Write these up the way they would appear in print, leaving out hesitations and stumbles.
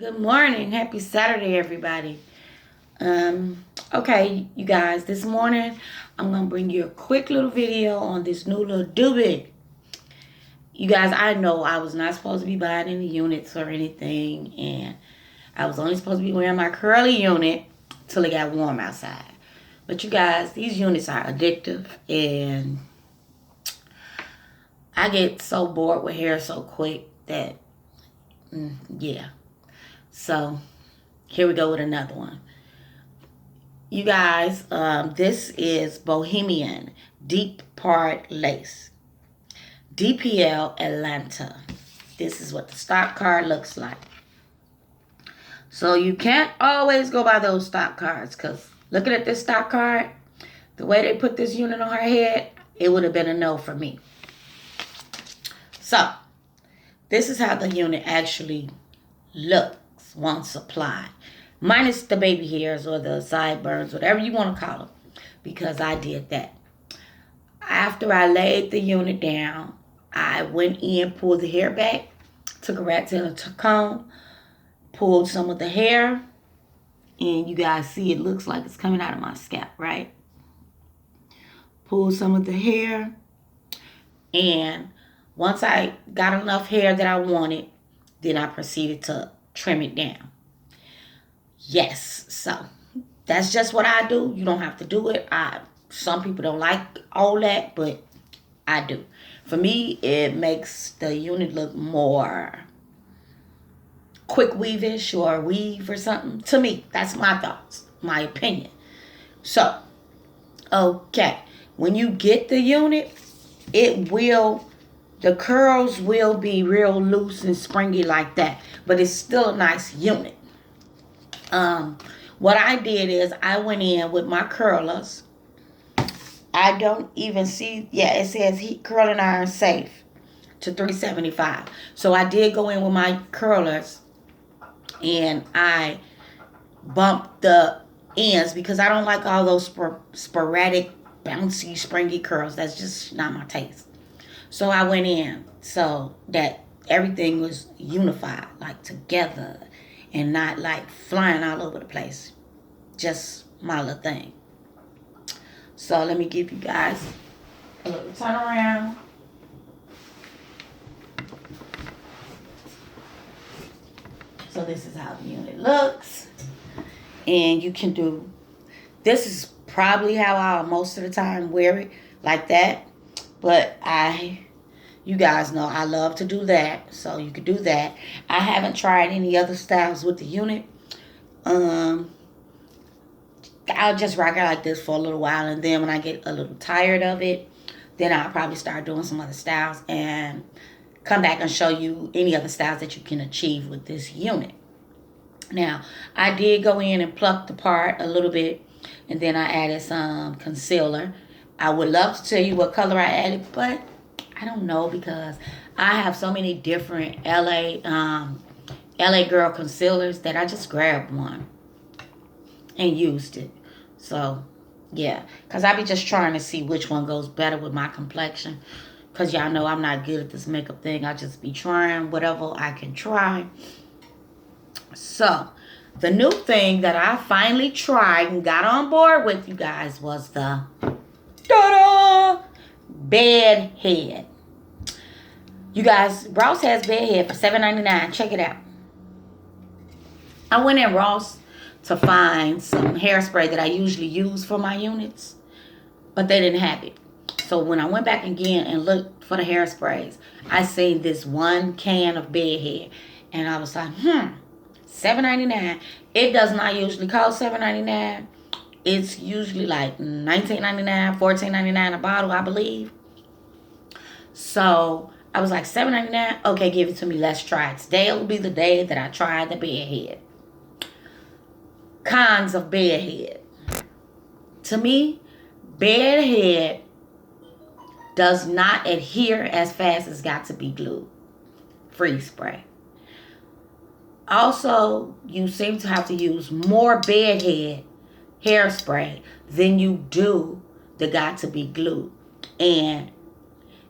Good morning. Happy Saturday, everybody. Okay, you guys, this morning I'm going to bring you a quick little video on this new little doobie. You guys, I know I was not supposed to be buying any units or anything, and I was only supposed to be wearing my curly unit till it got warm outside. But you guys, these units are addictive, and I get so bored with hair so quick that, yeah. So, here we go with another one. You guys, this is Bohemian Deep Part Lace. DPL Atlanta. This is what the stock card looks like. So you can't always go by those stock cards, because looking at this stock card, the way they put this unit on her head, it would have been a no for me. So, this is how the unit actually looks once applied. Minus the baby hairs or the sideburns, whatever you want to call them, because I did that. After I laid the unit down, I went in, pulled the hair back, took a rat tail comb, pulled some of the hair, and you guys see it looks like it's coming out of my scalp, right? Pulled some of the hair, and once I got enough hair that I wanted, then I proceeded to trim it down. Yes, so that's just what I do. You don't have to do it. Some people don't like all that, but I do. For me, it makes the unit look more quick weavish or weave or something. To me, that's my thoughts, my opinion. So, okay, when you get the unit, the curls will be real loose and springy like that, but it's still a nice unit. What I did is I went in with my curlers. I don't even see, it says heat curling iron safe to 375. So I did go in with my curlers and I bumped the ends because I don't like all those sporadic, bouncy, springy curls. That's just not my taste. So I went in so that everything was unified, like together, and not like flying all over the place. Just my little thing. So let me give you guys a little turn around. So this is how the unit looks. And you can do, this is probably how I most of the time wear it, like that. But you guys know I love to do that, so you could do that. I haven't tried any other styles with the unit. I'll just rock it like this for a little while, and then when I get a little tired of it, then I'll probably start doing some other styles and come back and show you any other styles that you can achieve with this unit. Now, I did go in and pluck the part a little bit, and then I added some concealer. I would love to tell you what color I added, but I don't know, because I have so many different LA girl concealers that I just grabbed one and used it. So, yeah, because I be just trying to see which one goes better with my complexion, because y'all know I'm not good at this makeup thing. I just be trying whatever I can try. So, the new thing that I finally tried and got on board with, you guys, was the bed head. You guys, Ross has bed head for $7.99. Check it out. I went in Ross to find some hairspray that I usually use for my units, but they didn't have it. So when I went back again and looked for the hairsprays, I seen this one can of bed head, and I was like, $7.99. It does not usually cost $7.99. It's usually like $19.99, $14.99 a bottle, I believe. So I was like, $7.99? Okay, give it to me. Let's try it. Today will be the day that I try the bed head. Cons of bed head. To me, bed head does not adhere as fast as got to be glue. Freeze spray. Also, you seem to have to use more bed head hairspray than you do the got to be glue. And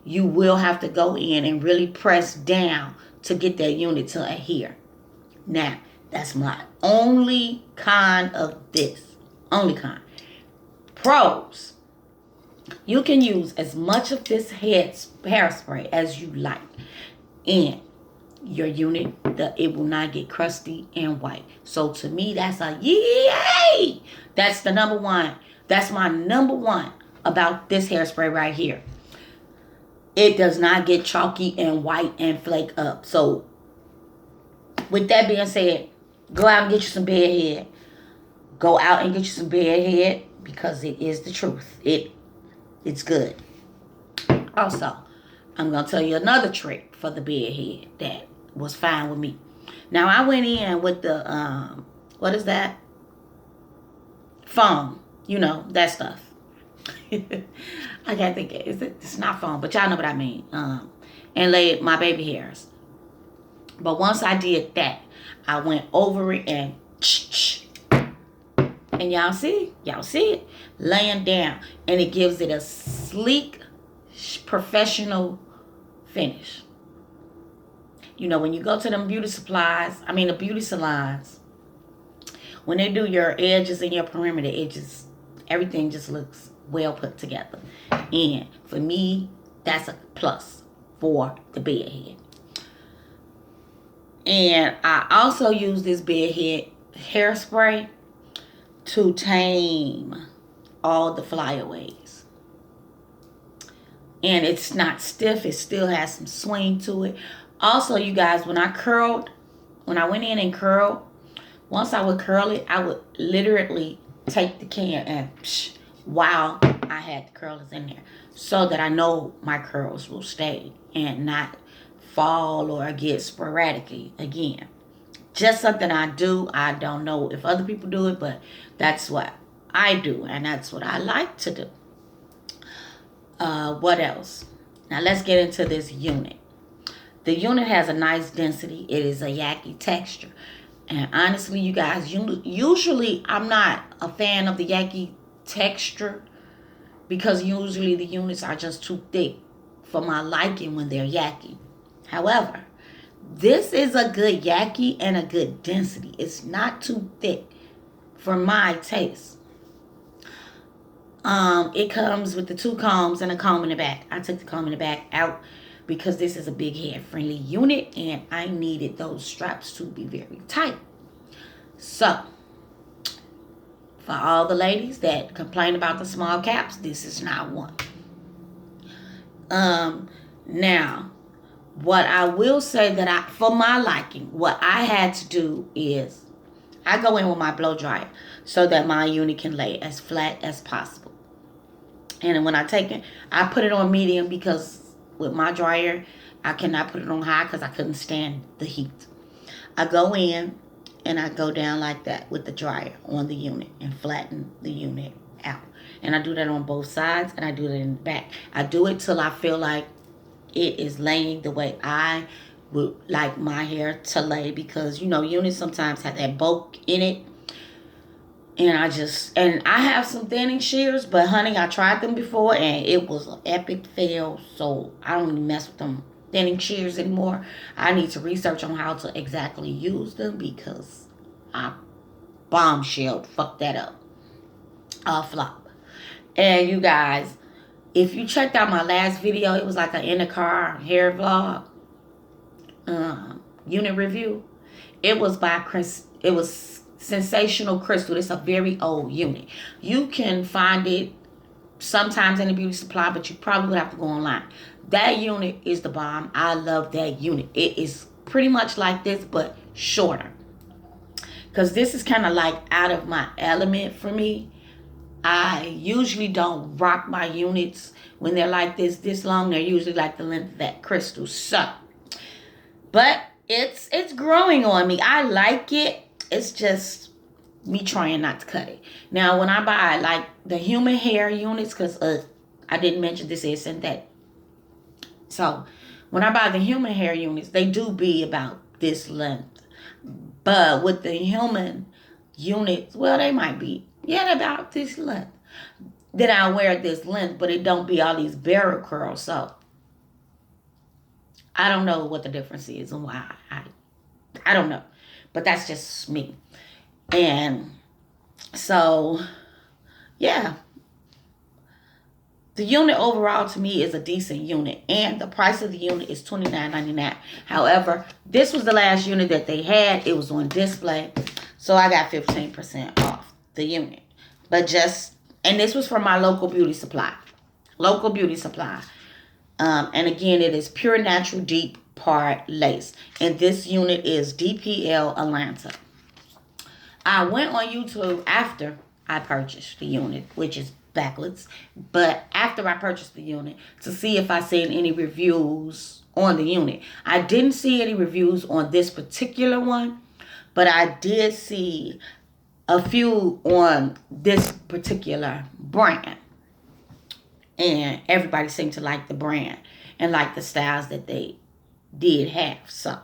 you will have to go in and really press down to get that unit to adhere. Now, That's my only con of this. Only con. Pros. You can use as much of this hairspray as you like. And your unit, it will not get crusty and white. So to me, that's a yay! That's the number one. That's my number one about this hairspray right here. It does not get chalky and white and flake up. So with that being said, go out and get you some bedhead. Go out and get you some bedhead because it is the truth. It's good. Also, I'm going to tell you another trick for the bedhead that was fine with me. Now, I went in with the, what is that? Foam. You know, that stuff. I can't think of it. It's not foam, but y'all know what I mean. And laid my baby hairs. But once I did that, I went over it and y'all see it laying down, and it gives it a sleek, professional finish. You know, when you go to them the beauty salons, when they do your edges and your perimeter, everything just looks well put together. And for me, that's a plus for the bedhead. And I also use this bedhead hairspray to tame all the flyaways. And it's not stiff. It still has some swing to it. Also, you guys, when I went in and curled, once I would curl it, I would literally take the can and while I had the curlers in there, so that I know my curls will stay and not fall or get sporadically again. Just something I do. I don't know if other people do it, but that's what I do, and that's what I like to do. What else? Now let's get into this unit. The unit has a nice density. It is a yaki texture. And honestly, you guys, usually I'm not a fan of the yaki texture because usually the units are just too thick for my liking when they're yaki. However, this is a good yaki and a good density. It's not too thick for my taste. It comes with the 2 combs and a comb in the back. I took the comb in the back out because this is a big head friendly unit and I needed those straps to be very tight. So, for all the ladies that complain about the small caps, this is not one. Now, what I will say that for my liking, what I had to do is I go in with my blow dryer so that my unit can lay as flat as possible. And when I take it, I put it on medium because with my dryer, I cannot put it on high because I couldn't stand the heat. I go in and I go down like that with the dryer on the unit and flatten the unit out. And I do that on both sides and I do that in the back. I do it till I feel like it is laying the way I would like my hair to lay, because units sometimes have that bulk in it. And I have some thinning shears, but honey, I tried them before and it was an epic fail. So I don't even mess with them thinning shears anymore. I need to research on how to exactly use them because I bombshelled, fucked that up. Flop. And you guys, if you checked out my last video, it was like an in the car hair vlog, unit review. It was by Chris. It was Sensational Crystal. It's a very old unit. You can find it sometimes in the beauty supply, but you probably would have to go online. That unit is the bomb. I love that unit. It is pretty much like this, but shorter. Because this is kind of like out of my element for me. I usually don't rock my units when they're like this long. They're usually like the length of that crystal. So, but it's growing on me. I like it. It's just me trying not to cut it. Now, when I buy like the human hair units, because I didn't mention this is synthetic. So, when I buy the human hair units, they do be about this length. But with the human units, well, they might be, they're about this length. Then I wear this length, but it don't be all these barrel curls. So, I don't know what the difference is and why. I don't know. But that's just me. And so, yeah. The unit overall to me is a decent unit, and the price of the unit is $29.99. However, this was the last unit that they had. It was on display, so I got 15% off the unit. And this was from my local beauty supply. Local beauty supply. And again, it is pure natural deep part lace. And this unit is DPL Atlanta. I went on YouTube after I purchased the unit, which is backwards, but after I purchased the unit to see if I seen any reviews on the unit. I didn't see any reviews on this particular one, but I did see a few on this particular brand. And everybody seemed to like the brand and like the styles that they did have. So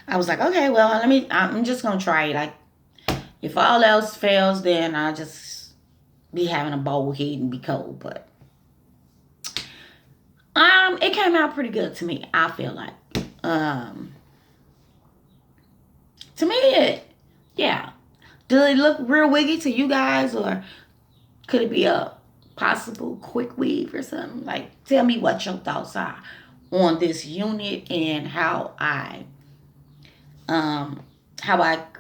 I was like, okay, well, I'm just going to try it. Like, if all else fails, then I'll just be having a bald head and be cold. But it came out pretty good to me, I feel like. To me, yeah. Does it look real wiggy to you guys, or could it be a possible quick weave or something? Like, tell me what your thoughts are on this unit and how I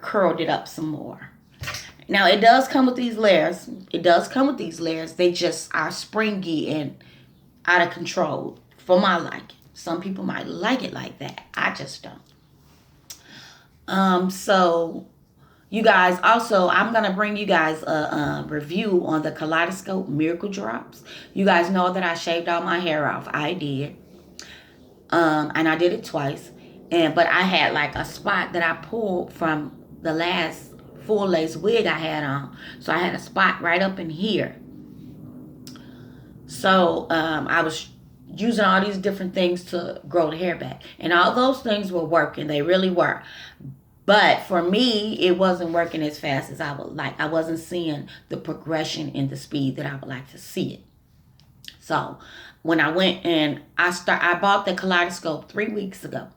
curled it up some more. Now, it does come with these layers. They just are springy and out of control for my liking. Some people might like it like that. I just don't. So, you guys, also, I'm going to bring you guys a review on the Kaleidoscope Miracle Drops. You guys know that I shaved all my hair off. I did. And I did it twice. But I had like a spot that I pulled from the last full lace wig I had on. So I had a spot right up in here. So I was using all these different things to grow the hair back. And all those things were working. They really were. But for me, it wasn't working as fast as I would like. I wasn't seeing the progression in the speed that I would like to see it. So when I went and I bought the Kaleidoscope 3 weeks ago.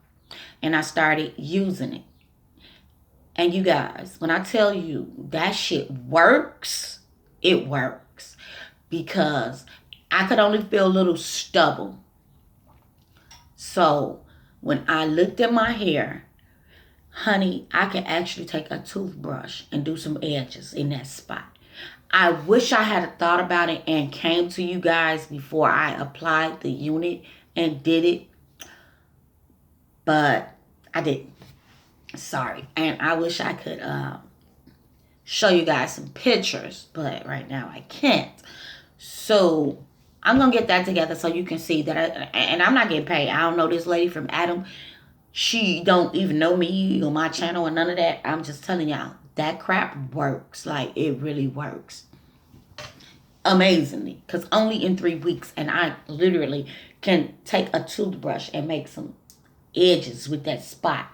And I started using it. And you guys, when I tell you that shit works, it works. Because I could only feel a little stubble. So when I looked at my hair, honey, I could actually take a toothbrush and do some edges in that spot. I wish I had thought about it and came to you guys before I applied the unit and did it. But I didn't. Sorry. And I wish I could show you guys some pictures. But right now I can't. So I'm going to get that together so you can see that. And I'm not getting paid. I don't know this lady from Adam. She don't even know me or my channel or none of that. I'm just telling y'all. That crap works. Like, it really works. Amazingly. Because only in 3 weeks. And I literally can take a toothbrush and make some edges with that spot.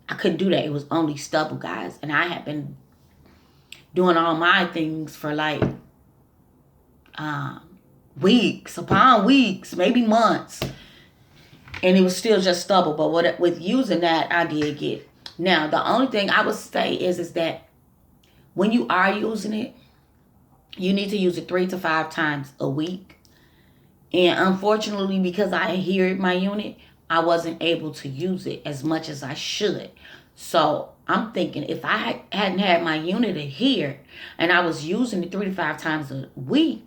I couldn't do that. It was only stubble, guys. And I had been doing all my things for like weeks upon weeks, maybe months. And it was still just stubble. But with using that, I did get. Now, the only thing I would say is that when you are using it, you need to use it 3 to 5 times a week. And unfortunately, because I adhered my unit, I wasn't able to use it as much as I should. So I'm thinking if I hadn't had my unit adhered and I was using it 3 to 5 times a week,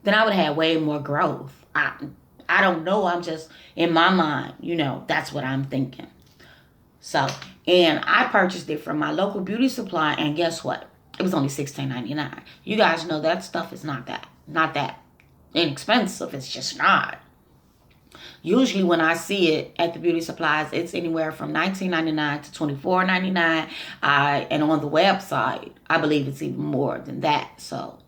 then I would have had way more growth. I don't know. I'm just, in my mind, that's what I'm thinking. So, and I purchased it from my local beauty supply, and guess what? It was only $16.99. You guys know that stuff is not that inexpensive. It's just not. Usually when I see it at the beauty supplies, it's anywhere from $19.99 to $24.99. And on the website, I believe it's even more than that. So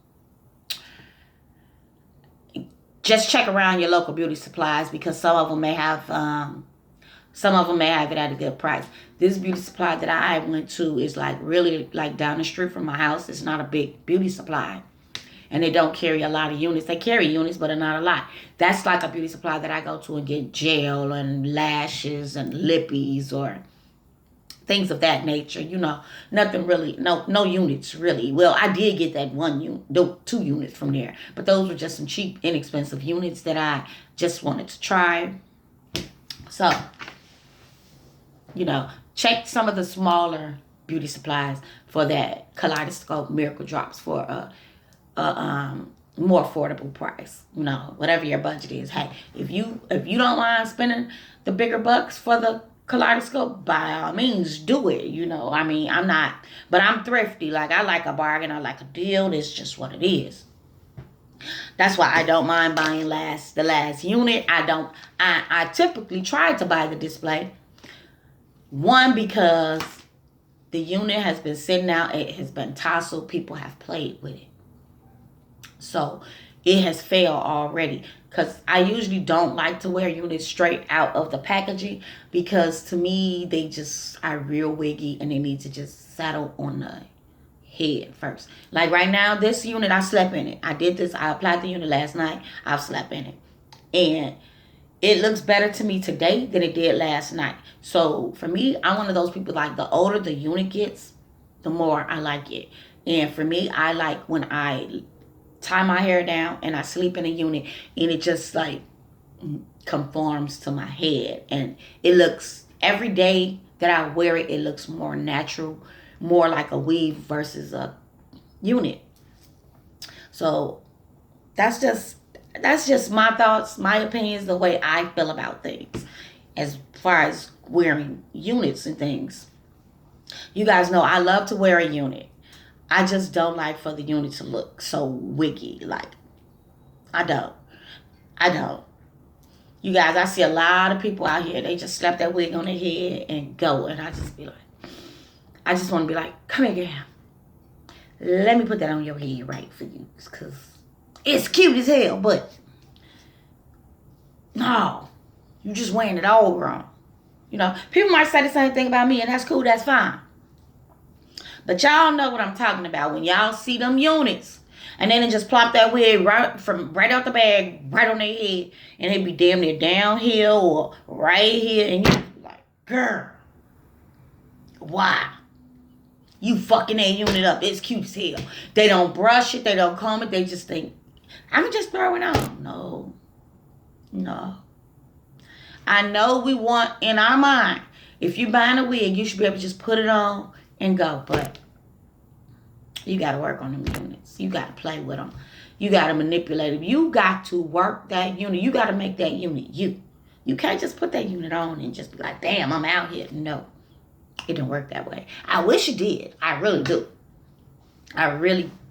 just check around your local beauty supplies because some of them may have it at a good price. This beauty supply that I went to is like really like down the street from my house. It's not a big beauty supply. And they don't carry a lot of units. They carry units, but not a lot. That's like a beauty supply that I go to and get gel and lashes and lippies or things of that nature. Nothing really, no units really. Well, I did get that one unit, 2 units from there, but those were just some cheap, inexpensive units that I just wanted to try. So, check some of the smaller beauty supplies for that Kaleidoscope Miracle Drops for a more affordable price. Whatever your budget is. Hey, if you don't mind spending the bigger bucks for the Kaleidoscope, by all means do it. I'm not, but I'm thrifty. Like, I like a bargain, I like a deal. It's just what it is. That's why I don't mind buying the last unit. I typically try to buy the display. One, because the unit has been sitting out, it has been tousled, people have played with it. So it has failed already. Because I usually don't like to wear units straight out of the packaging, because to me they just are real wiggy and they need to just settle on the head first. Like right now, this unit, I slept in it. I applied the unit last night. I've slept in it. And it looks better to me today than it did last night. So for me, I'm one of those people, like, the older the unit gets, the more I like it. And for me, I like when I tie my hair down and I sleep in a unit and it just like conforms to my head. And it looks, every day that I wear it, it looks more natural, more like a weave versus a unit. So that's just my thoughts, my opinions, the way I feel about things as far as wearing units and things. You guys know I love to wear a unit. I just don't like for the unit to look so wiggy. Like, I don't. You guys, I see a lot of people out here, they just slap that wig on their head and go. And I just want to be like, come here, girl. Let me put that on your head right for you. Because it's cute as hell, but no, you just wearing it all wrong. People might say the same thing about me, and that's cool, that's fine. But y'all know what I'm talking about when y'all see them units. And then they just plop that wig right out the bag, right on their head. And it be damn near downhill or right here. And you be like, girl, why? You fucking that unit up. It's cute as hell. They don't brush it. They don't comb it. They just think, I'm just throwing it on. No. I know we want, in our mind, if you're buying a wig, you should be able to just put it on and go. But you got to work on them units. You got to play with them. You got to manipulate them. You got to work that unit. You got to make that unit you. You can't just put that unit on and just be like, damn, I'm out here. No, it don't work that way. I wish it did. I really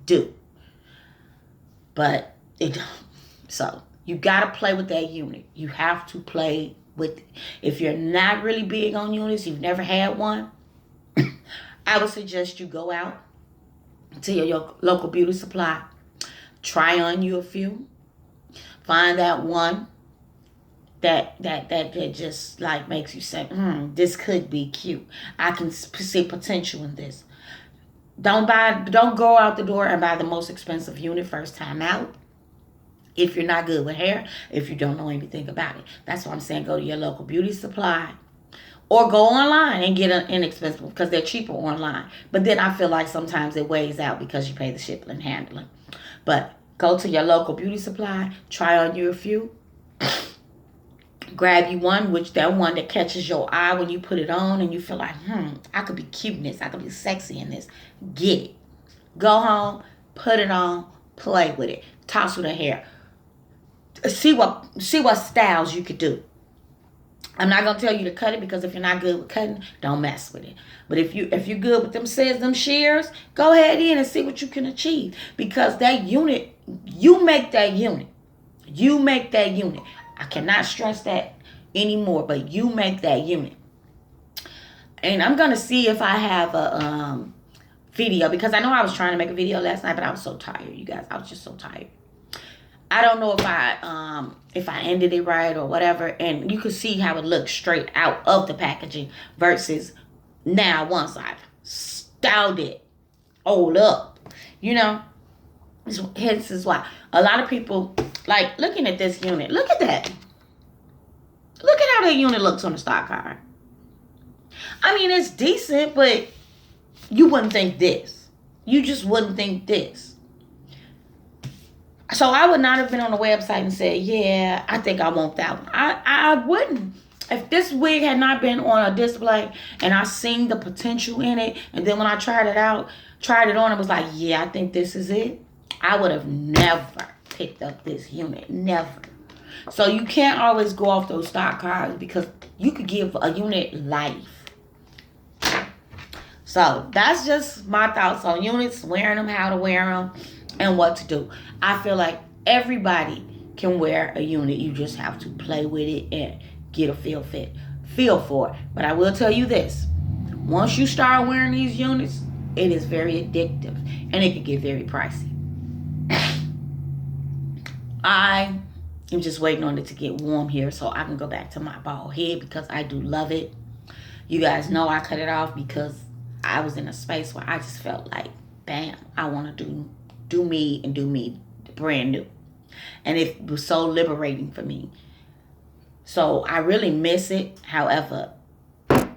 do. But it don't. So you got to play with that unit. You have to play with it. If you're not really big on units, you've never had one, I would suggest you go out to your local beauty supply, try on you a few, find that one that just like makes you say, this could be cute. I can see potential in this. Don't go out the door and buy the most expensive unit first time out. If you're not good with hair, if you don't know anything about it. That's why I'm saying go to your local beauty supply. Or go online and get an inexpensive, because they're cheaper online. But then I feel like sometimes it weighs out because you pay the shipping and handling. But go to your local beauty supply, try on you a few. Grab you one, that one that catches your eye when you put it on and you feel like, I could be cute in this. I could be sexy in this. Get it. Go home, put it on, play with it. Toss with the hair. See what styles you could do. I'm not gonna tell you to cut it, because if you're not good with cutting, don't mess with it. But if you're good with them shears, go ahead in and see what you can achieve. Because that unit, you make that unit. You make that unit. I cannot stress that anymore, but you make that unit. And I'm gonna see if I have a video, because I know I was trying to make a video last night, but I was so tired, you guys. I was just so tired. I don't know if I ended it right or whatever. And you can see how it looks straight out of the packaging versus now once I've styled it all up. This is why a lot of people like looking at this unit. Look at that. Look at how that unit looks on the stock card. I mean, it's decent, but you wouldn't think this. You just wouldn't think this. So I would not have been on the website and said, yeah, I think I want that one. I wouldn't. If this wig had not been on a display and I seen the potential in it, and then when I tried it on, it was like, yeah, I think this is it, I would have never picked up this unit. Never. So you can't always go off those stock cards because you could give a unit life. So that's just my thoughts on units, wearing them, how to wear them, and what to do. I feel like everybody can wear a unit. You just have to play with it and get a feel for it. But I will tell you this. Once you start wearing these units, it is very addictive and it can get very pricey. I am just waiting on it to get warm here so I can go back to my bald head because I do love it. You guys know I cut it off because I was in a space where I just felt like, bam, I want to do me and do me brand new. And it was so liberating for me. So I really miss it. However, it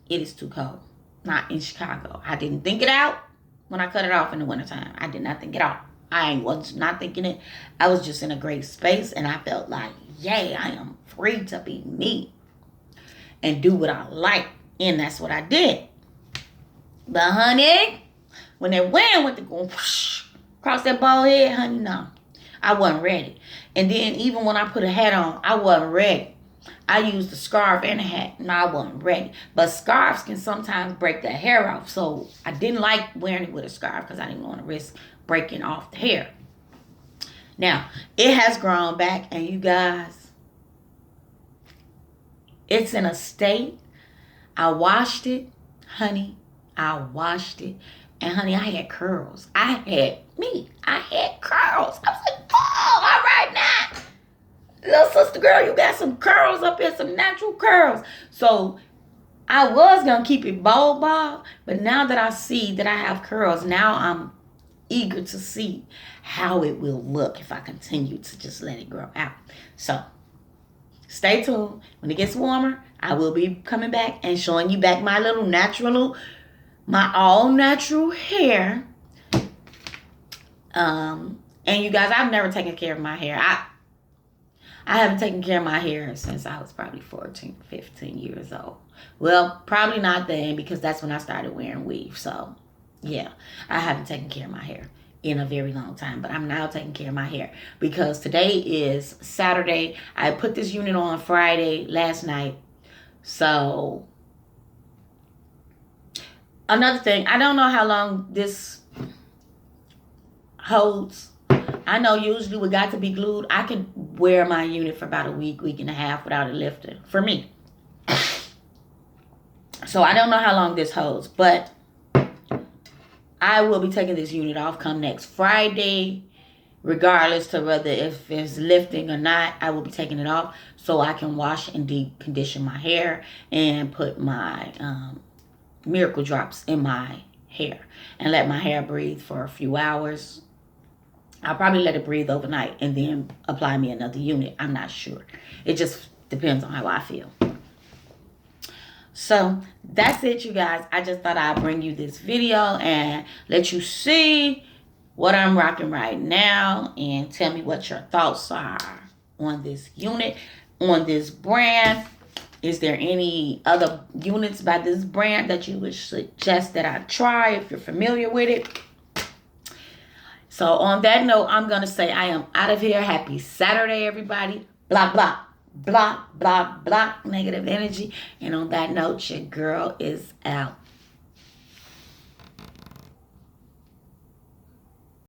is too cold. Not in Chicago. I didn't think it out when I cut it off in the wintertime. I did not think it out. I was not thinking it. I was just in a great space and I felt like, yay, I am free to be me and do what I like. And that's what I did. But honey, when that wind went to go whoosh, across that bald head, honey, no. I wasn't ready. And then even when I put a hat on, I wasn't ready. I used a scarf and a hat. No, I wasn't ready. But scarves can sometimes break the hair off. So I didn't like wearing it with a scarf because I didn't want to risk breaking off the hair. Now, it has grown back. And you guys, it's in a state. I washed it. Honey, I washed it. And honey, I had curls. I had curls. I was like, oh, all right now. Little sister girl, you got some curls up here, some natural curls. So I was going to keep it bald, but now that I see that I have curls, now I'm eager to see how it will look if I continue to just let it grow out. So stay tuned. When it gets warmer, I will be coming back and showing you back my little natural, my all natural hair. And you guys, I've never taken care of my hair. I haven't taken care of my hair since I was probably 14, 15 years old. Well, probably not then because that's when I started wearing weave. So, yeah, I haven't taken care of my hair in a very long time. But I'm now taking care of my hair because today is Saturday. I put this unit on Friday last night. So, another thing, I don't know how long this holds. I know usually we got to be glued. I can wear my unit for about a week and a half without it lifting. For me. So I don't know how long this holds. But I will be taking this unit off come next Friday. Regardless to whether if it's lifting or not, I will be taking it off. So I can wash and deep condition my hair. And put my miracle drops in my hair. And let my hair breathe for a few hours. I'll probably let it breathe overnight and then apply me another unit. I'm not sure. It just depends on how I feel. So that's it, you guys. I just thought I'd bring you this video and let you see what I'm rocking right now and tell me what your thoughts are on this unit, on this brand. Is there any other units by this brand that you would suggest that I try if you're familiar with it? So on that note, I'm going to say I am out of here. Happy Saturday, everybody. Block, block, block, block, block, negative energy. And on that note, your girl is out.